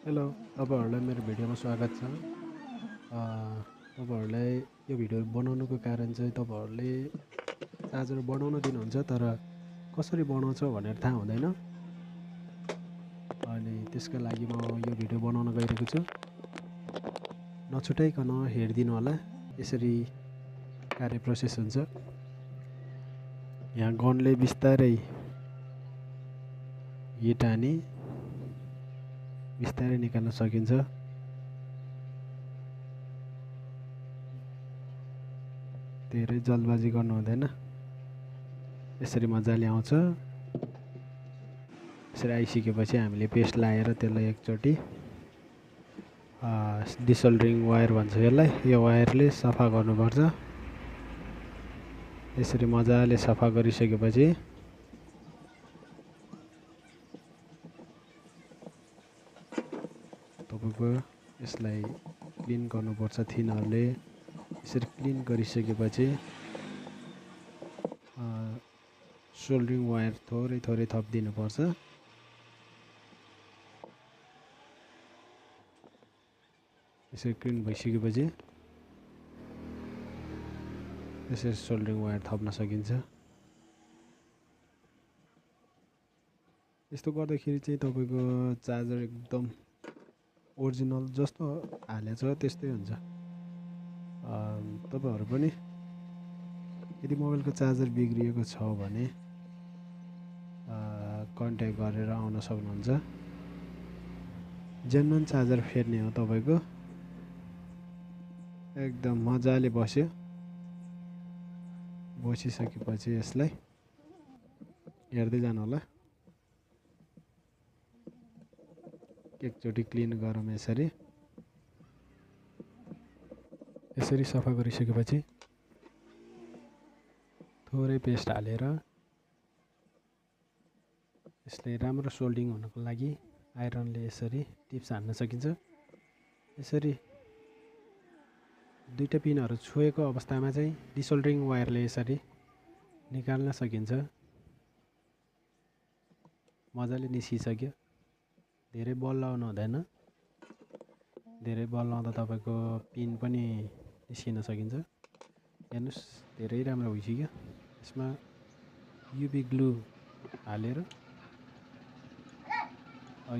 Hello, तपाईँहरूलाई मेरो भिडियोमा स्वागत छ। तपाईँहरूलाई यो भिडियो बनाउनुको कारण चाहिँ तपाईँहरूले चार्जर बनाउन दिनुहुन्छ तर कसरी बनाउँछ भनेर थाहा हुँदैन। अनि त्यसका लागि म यो भिडियो बनाउन गइरहेको छु। नछुटाइकन हेरिदिनु होला, यसरी कार्य प्रोसेस हुन्छ। यहाँ गनले बिस्तारै हिट हानी बिस्तारै निकाल्न सकिन्छ। धेरै जल्दबाजी गर्नु हुँदैन, यसरी मजाले आउँछ। यसरी आइसकेपछि हामीले पेस्ट लाएर त्यसलाई एकचोटि डिसोल्डरिङ वायर भन्छ यसलाई, यो वायरले सफा गर्नुपर्छ। यसरी मजाले सफा गरिसकेपछि तपाईँको यसलाई क्लिन गर्नुपर्छ थिनरले। यसरी क्लिन गरिसकेपछि सोल्डरिङ वायर थोरै थोरै थपिदिनुपर्छ। यसरी क्लिन भइसकेपछि यसरी सोल्डरिङ वायर थप्न सकिन्छ। यस्तो गर्दाखेरि चाहिँ तपाईँको चार्जर एकदम ओरिजिनल जस्तो हालेको छ त्यस्तै हुन्छ। तपाईँहरू पनि यदि मोबाइलको चार्जर बिग्रिएको छ भने कन्ट्याक्ट गरेर आउन सक्नुहुन्छ। जेन्युन चार्जर फेर्ने हो तपाईँको, एकदम मजाले बस्यो। बसिसकेपछि यसलाई हेर्दै जानु होला। एकचोटि क्लिन गरौँ। यसरी सफा गरिसकेपछि थोरै पेस्ट हालेर यसले राम्रो सोल्डिङ हुनको लागि आइरनले यसरी टिप्स हान्न सकिन्छ। यसरी दुईटा पिनहरू छोएको अवस्थामा चाहिँ डिसोल्डरिङ वायरले यसरी निकाल्न सकिन्छ। मजाले निस्किसक्यो। धेरै बल लाउनु हुँदैन, धेरै बल लाउँदा तपाईँको पिन पनि निस्किन सकिन्छ। हेर्नुहोस्, धेरै राम्रो भइसक्यो। यसमा युभी ग्लु हालेर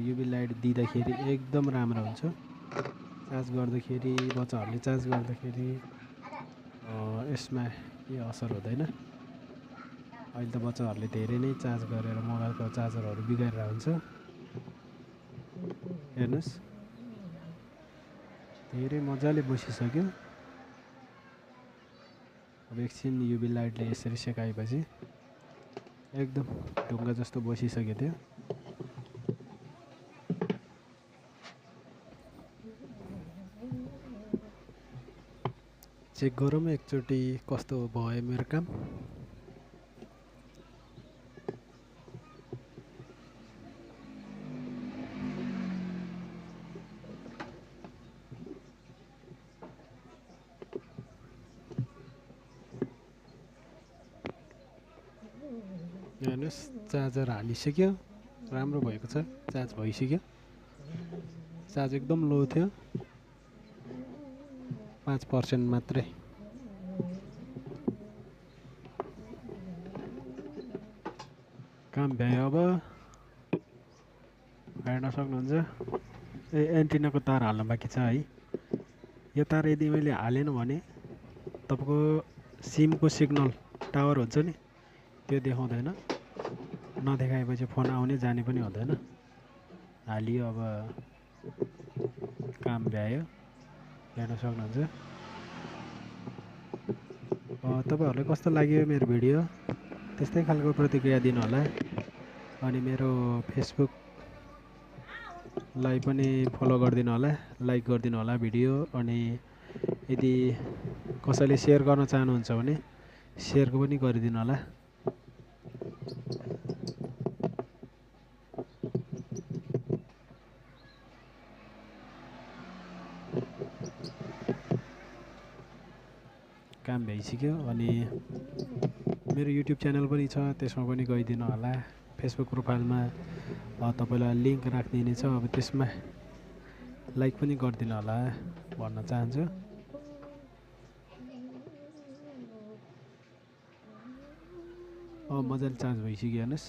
युभी लाइट दिँदाखेरि एकदम राम्रो हुन्छ। चार्ज गर्दाखेरि बच्चाहरूले चार्ज गर्दाखेरि यसमा केही असर हुँदैन। अहिले त बच्चाहरूले धेरै नै चार्ज गरेर मोबाइलको चार्जरहरू बिगारेर हुन्छ। हेर्नुहोस्, धेरै मजाले बसिसक्यो। अब एकछिन युभी लाइटले यसरी सेकाएपछि एकदम ढुङ्गा जस्तो बसिसक्यो थियो। चेक गरौँ एकचोटि कस्तो भयो मेरो काम। हेर्नुहोस्, चार्जर हालिसक्यो, राम्रो भएको छ। चार्ज भइसक्यो। चार्ज एकदम लो थियो, 5% मात्रै। काम भ्यायो। अब हेर्न सक्नुहुन्छ, एन्टिनाको तार हाल्न बाँकी छ है। यो तार यदि मैले हालेन भने तपाईँको सिमको सिग्नल टावर हुन्छ नि, त्यो देखाउँदैन। नदेखाएपछि फोन आउने जाने पनि हुँदैन। हालियो, अब काम भ्यायो। हेर्न सक्नुहुन्छ। तपाईँहरूलाई कस्तो लाग्यो मेरो भिडियो, त्यस्तै खालको प्रतिक्रिया दिनु होला। अनि मेरो फेसबुकलाई पनि फलो गरिदिनु होला, लाइक गरिदिनु होला भिडियो। अनि यदि कसैले सेयर गर्न चाहनुहुन्छ भने सेयरको पनि गरिदिनु होला। काम भइसक्यो। अनि मेरो युट्युब च्यानल पनि छ, त्यसमा पनि गइदिनु होला। फेसबुक प्रोफाइलमा तपाईँलाई लिङ्क राखिदिने छ। अब त्यसमा लाइक पनि गरिदिनु होला भन्न चाहन्छु। मजाले चार्ज भइसक्यो हेर्नुहोस्।